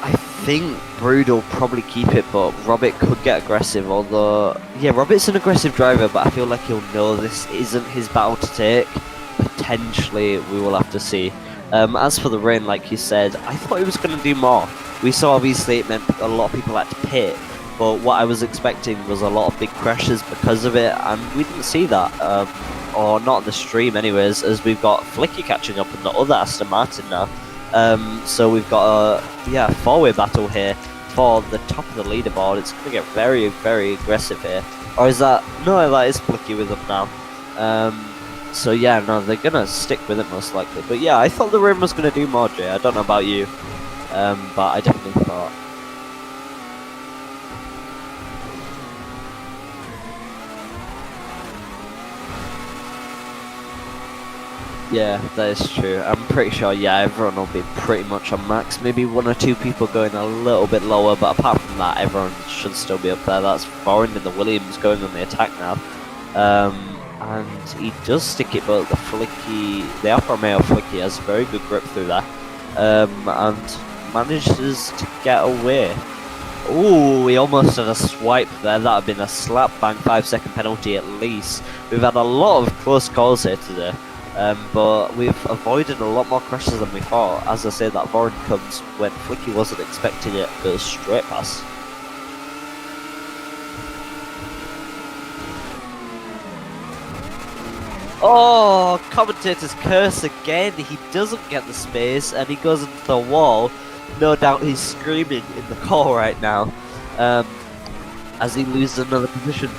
I think Brood will probably keep it, but Robert could get aggressive, although... Yeah, Robert's an aggressive driver, but I feel like he'll know this isn't his battle to take. Potentially, we will have to see. As for the rain, like you said, I thought he was going to do more. We saw obviously it meant a lot of people had to pit, but what I was expecting was a lot of big crashes because of it, and we didn't see that. Or not on the stream anyways, as we've got Flicky catching up in the other Aston Martin now. So we've got a four-way battle here for the top of the leaderboard. It's going to get very, very aggressive here. Or is that... No, that is Flicky with them now. So yeah, no, they're going to stick with it most likely. But yeah, I thought the rain was going to do more, Jay. I don't know about you. But I definitely thought... Yeah, that is true. I'm pretty sure, yeah, everyone will be pretty much on max. Maybe one or two people going a little bit lower, but apart from that, everyone should still be up there. That's Foreign in the Williams going on the attack now. And he does stick it, but the Alfa Romeo Flicky has very good grip through there. And manages to get away. Ooh, he almost had a swipe there. That would have been a slap bang 5-second penalty at least. We've had a lot of close calls here today, but we've avoided a lot more crashes than we thought. As I say, that Voron comes when Flicky wasn't expecting it, goes straight past. Oh, commentator's curse again. He doesn't get the space and he goes into the wall. No doubt he's screaming in the call right now as he loses another position.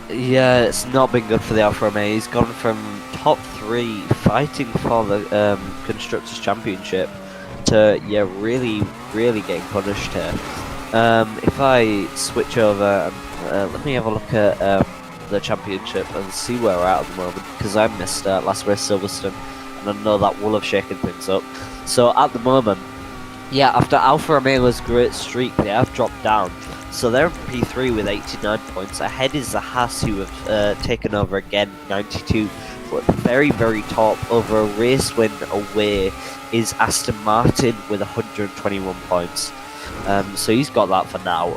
Yeah, it's not been good for the Alfa Romeo. He's gone from top 3 fighting for the Constructors' Championship to, yeah, really getting punished here. If I switch over, let me have a look at the championship and see where we're at the moment, because I missed last race Silverstone, and I know that will have shaken things up. So at the moment, yeah, after Alfa Romeo's great streak, they have dropped down. So they're in P3 with 89 points. Ahead is the Haas, who have taken over again, 92. But at the very top, over a race win away, is Aston Martin with 121 points. So he's got that for now,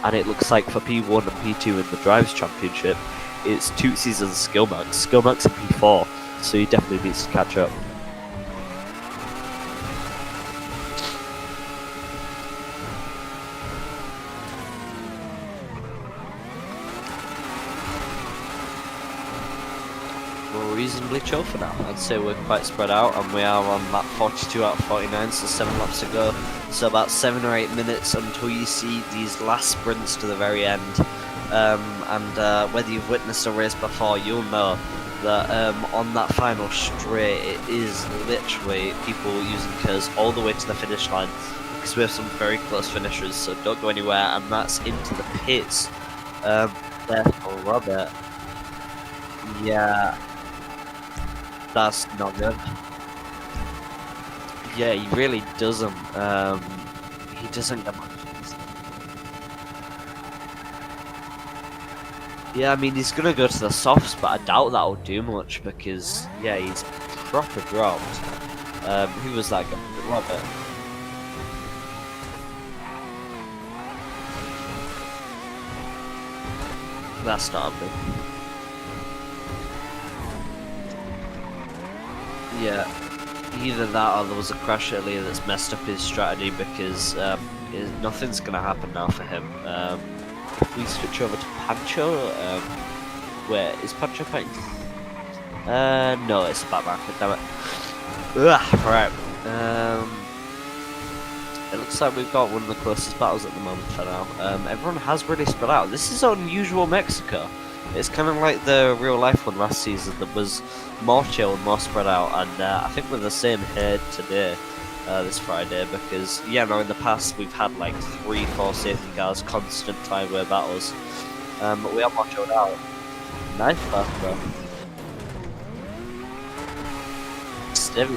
and it looks like for P1 and P2 in the Drivers' Championship, it's Tootsies and Skillmax. Skillmax in P4, so he definitely needs to catch up. We're reasonably chill for now. I'd say we're quite spread out, and we are on that 42 out of 49, so 7 laps to go. So about 7 or 8 minutes until you see these last sprints to the very end. And whether you've witnessed a race before, you'll know that on that final straight, it is literally people using curves all the way to the finish line, because we have some very close finishers, so don't go anywhere, and that's into the pits. There for Robert. Yeah. That's not good. Yeah, he really doesn't. He doesn't get much. Yeah, I mean, he's gonna go to the softs, but I doubt that'll do much because, yeah, he's proper dropped. Who was that guy? Robert. That's not happening. Yeah, either that or there was a crash earlier that's messed up his strategy, because nothing's going to happen now for him. If we switch over to Pancho, where is Pancho fighting? No, it's the back market, damn it. Ugh, right. It looks like we've got one of the closest battles at the moment for now. Everyone has really spread out. This is unusual Mexico. It's kind of like the real life one last season that was more chill and more spread out, and I think we're the same here today, this Friday, because, yeah, no, in the past we've had like 3-4 safety cars, constant 5-way battles, but we are more chilled out. Nice pass, bro. Stevie.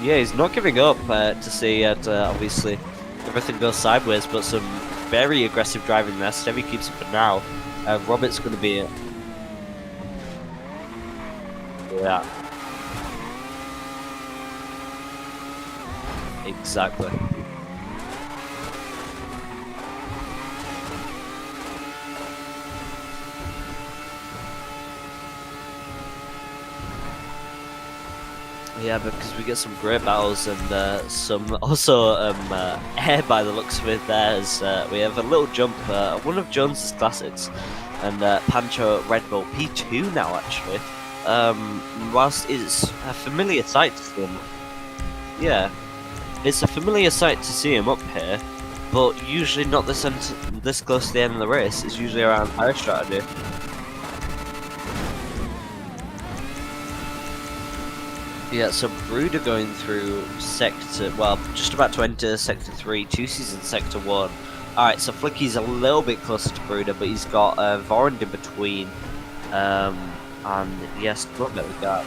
Yeah, he's not giving up to see it, obviously everything goes sideways, but some very aggressive driving there. Stevie keeps it for now. Robert's going to be it. Yeah. Exactly. Yeah, because we get some great battles and some also air by the looks of it there, as we have a little jump, one of Jones's classics, and Pancho Red Bull P2 now actually, whilst it's a familiar sight to see him. Yeah, it's a familiar sight to see him up here, but usually not this close to the end of the race. It's usually around higher strategy. Yeah, so Bruder going through sector, well, just about to enter sector 3, Tusi's in sector 1. Alright, so Flicky's a little bit closer to Bruder, but he's got Vorend in between. And yes, look at the guy.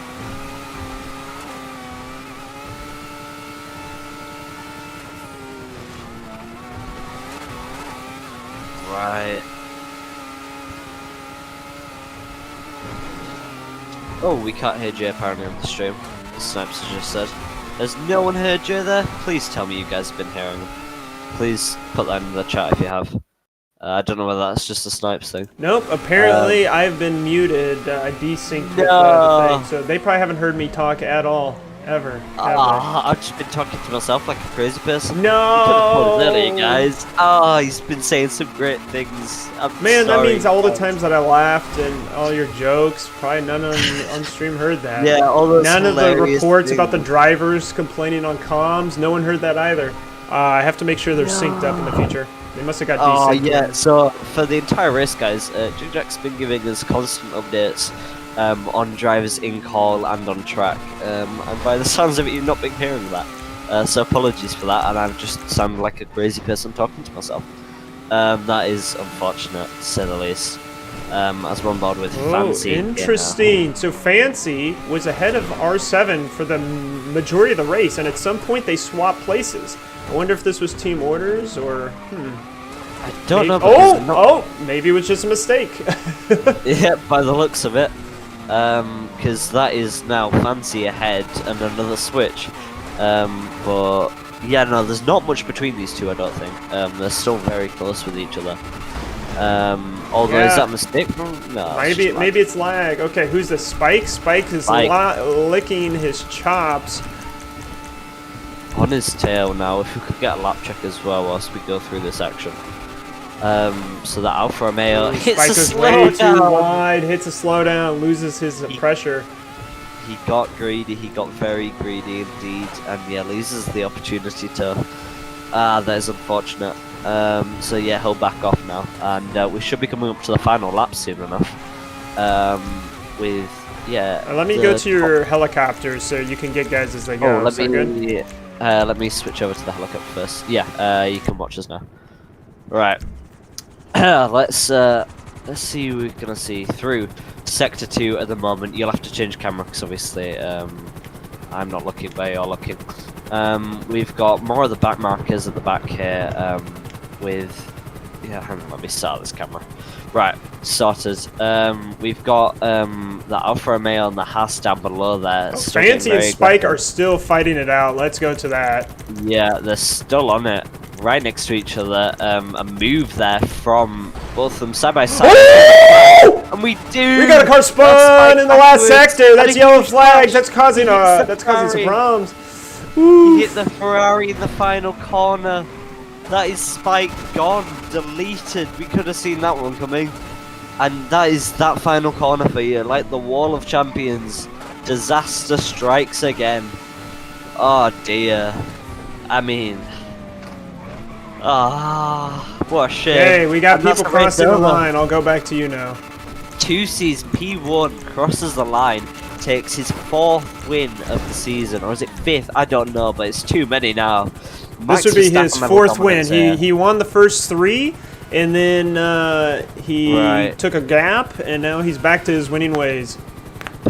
Right. Oh, we can't hear Jay apparently on the stream. The Snipes just said. Has no one heard Jay there? Please tell me you guys have been hearing him. Please put that in the chat if you have. I don't know whether that's just a Snipes thing.
Nope, apparently I've been muted. I desynced with
No.
the thing, so they probably haven't heard me talk at all. Ever.
I've just been talking to myself like a crazy person.
No!
Earlier, guys. He's been saying some great things.
Man, that
sorry,
means all the
guys.
times that I laughed and all your jokes, probably none on stream heard that.
Yeah, all those
None of the
hilarious
reports about the
things.
drivers complaining on comms, no one heard that either. I have to make sure they're synced up in the future. They must have got
Oh
desynced.
yeah, so for the entire race, guys, Jack's been giving us constant updates on drivers in call and on track, and by the sounds of it, you've not been hearing that. So apologies for that, and I've just sounded like a crazy person talking to myself. That is unfortunate, to say the least. As we're on board with Fancy.
Interesting. So Fancy was ahead of R7 for the majority of the race, and at some point they swapped places. I wonder if this was team orders or
I don't know.
Maybe it was just a mistake.
Yeah, by the looks of it. Because that is now Fancy ahead and another switch. But yeah, no, there's not much between these two, I don't think. They're still very close with each other. Although, is that a mistake? No.
Maybe it's lag. Okay, who's the Spike? Spike is licking his chops.
On his tail now. If we could get a lap check as well whilst we go through this action. So that Alfa Romeo hits
Spike
a
goes way too
slowdown.
wide, hits a slowdown, loses his pressure.
He got greedy, he got very greedy indeed, and yeah, loses the opportunity to. That is unfortunate. So yeah, he'll back off now, and we should be coming up to the final lap soon enough.
Let me go to your helicopter so you can get guys as they go.
Let me switch over to the helicopter first. Yeah, you can watch us now. Right. Let's see who we're gonna see through Sector 2 at the moment. You'll have to change camera because obviously I'm not looking where you're looking. We've got more of the back markers at the back here hang on, let me start this camera. Right, sorted. We've got the Alfa Romeo and the Haas down below there.
Fancy and Spike are still fighting it out. Let's go to that.
Yeah, they're still on it, right next to each other. A move there from both of them side by side. And we got
a car spun in the last sector. That's yellow flags. That's causing some problems.
He hit the Ferrari in the final corner. That is Spike gone, deleted. We could have seen that one coming. And that is that final corner for you. Like the Wall of Champions, disaster strikes again. Oh dear. I mean, what a shame.
Hey, we got people crossing the line. I'll go back to you now.
2C's P1 crosses the line, takes his 4th win of the season, or is it 5th? I don't know, but it's too many now.
This would be his 4th win. He won the first 3, and then he took a gap, and now he's back to his winning ways.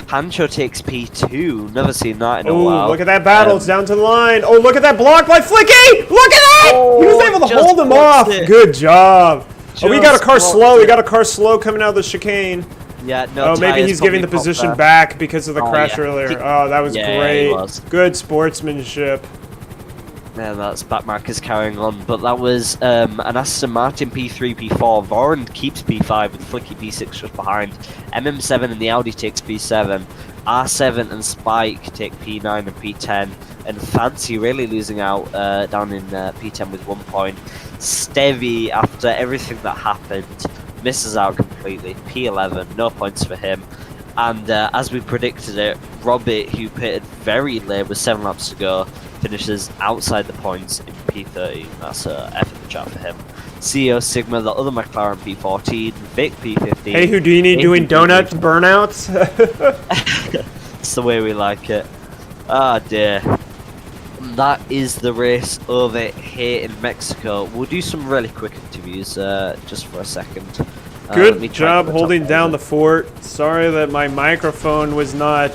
Pancho takes P2. Never seen that in a while.
Oh, look at that battle. It's down to the line. Oh, look at that block by Flicky! Look at that! He was able to hold him off. Good job. Oh, we got a car slow. We got a car slow coming out of the chicane.
Yeah, no.
Oh, maybe he's giving the position back because of the crash earlier. Oh, that was great. Good sportsmanship.
Yeah, that's back markers carrying on, but that was an Aston Martin P3, P4. Voron keeps P5 with Flicky P6 just behind. MM7 and the Audi takes P7. R7 and Spike take P9 and P10. And Fancy really losing out down in P10 with 1 point. Stevie, after everything that happened, misses out completely. P11, no points for him. And as we predicted it, Robbie, who pitted very late with 7 laps to go, finishes outside the points in P30. That's an F in the chat for him. CEO Sigma, the other McLaren P14, Vic P15.
Hey, Houdini doing donut burnouts?
It's the way we like it. Ah, dear. That is the race over here in Mexico. We'll do some really quick interviews just for a second.
Good job holding down the fort. Sorry that my microphone was not...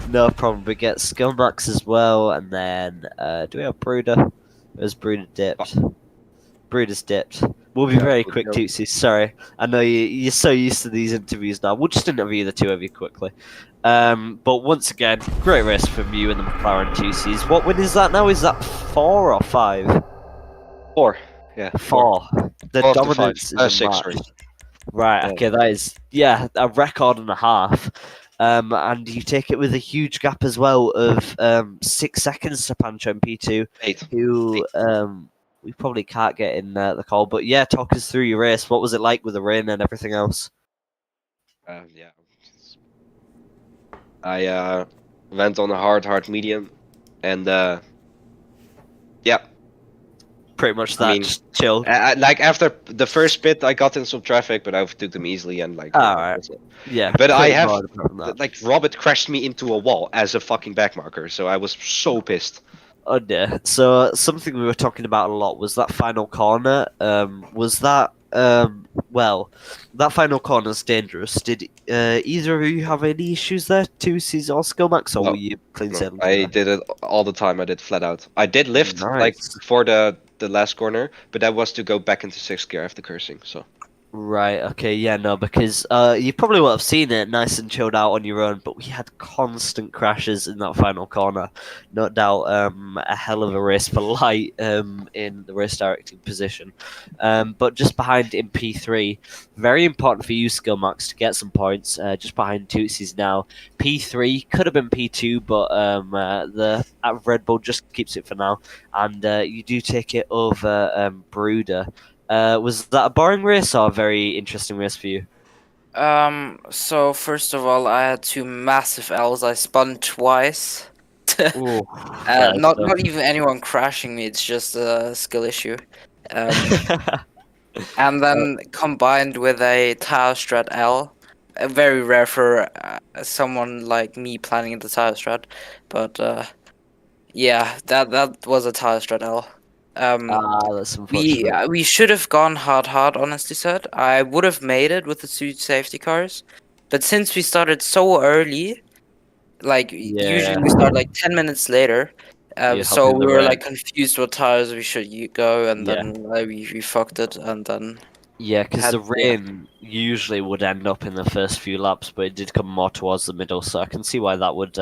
No problem. We get Skillmax as well, and then do we have Bruder? Where's Bruder dipped? Bruder's dipped. We'll be
Yeah,
very
we'll
quick,
go.
Tootsie. Sorry. I know you're so used to these interviews now. We'll just interview the two of you quickly. But once again, great race from you and the McLaren Tootsies. What win is that now? Is that 4 or 5?
4. Yeah,
4. The
4 of the 5.
dominance is
6, sorry.
unmatched. Right,
Yeah.
okay, that is, a record and a half. And you take it with a huge gap as well of 6 seconds to Pancho and P2,
8.
who we probably can't get in the call. But yeah, talk us through your race. What was it like with the rain and everything else?
Yeah. I went on a hard medium, and yeah.
Pretty much that,
I mean,
just chill.
like after the first pit, I got in some traffic, but I overtook them easily and like.
Alright.
That's it.
Yeah,
But I
pretty
have
hard apart from that.
like Robert crashed me into a wall as a fucking backmarker, so I was so pissed.
Oh dear. So something we were talking about a lot was that final corner. Was that that final corner's dangerous. Did either of you have any issues there, Tootsies or Skillmax, or
No,
were you clean
No,
sailing?
I did it all the time. I did flat out. I did lift like
Nice.
for the last corner, but that was to go back into 6th gear after cursing. So
Right, okay, yeah, no, because you probably would have seen it nice and chilled out on your own, but we had constant crashes in that final corner. No doubt a hell of a race for Light in the race directing position. But just behind in P3, very important for you, Skillmax, to get some points, just behind Tootsies now. P3 could have been P2, but the Red Bull just keeps it for now, and you do take it over Brooder. Was that a boring race or a very interesting race for you?
So first of all, I had 2 massive L's. I spun twice.
Ooh,
Not even anyone crashing me. It's just a skill issue. And then combined with a tire strat L, very rare for someone like me planning the tire strat, but yeah, that was a tire strat L.
That's unfortunate.
We should have gone hard, honestly said. I would have made it with the 2 safety cars, but since we started so early, like usually we start like 10 minutes later,
You
so
hop in
we
the
were
red.
like confused what tires we should go, and
Yeah.
then we fucked it, and then
Yeah, because
had-
the rain usually would end up in the first few laps, but it did come more towards the middle, so I can see why that would,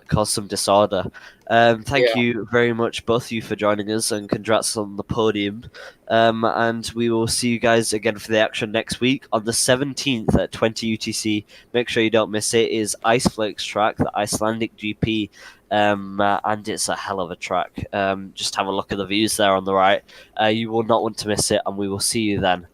cause some disorder. Thank you very much, both of you, for joining us, and congrats on the podium. And we will see you guys again for the action next week on the 17th at 20 UTC. Make sure you don't miss it. It is Iceflake's track, the Icelandic GP. And it's a hell of a track. Just have a look at the views there on the right. You will not want to miss it, and we will see you then.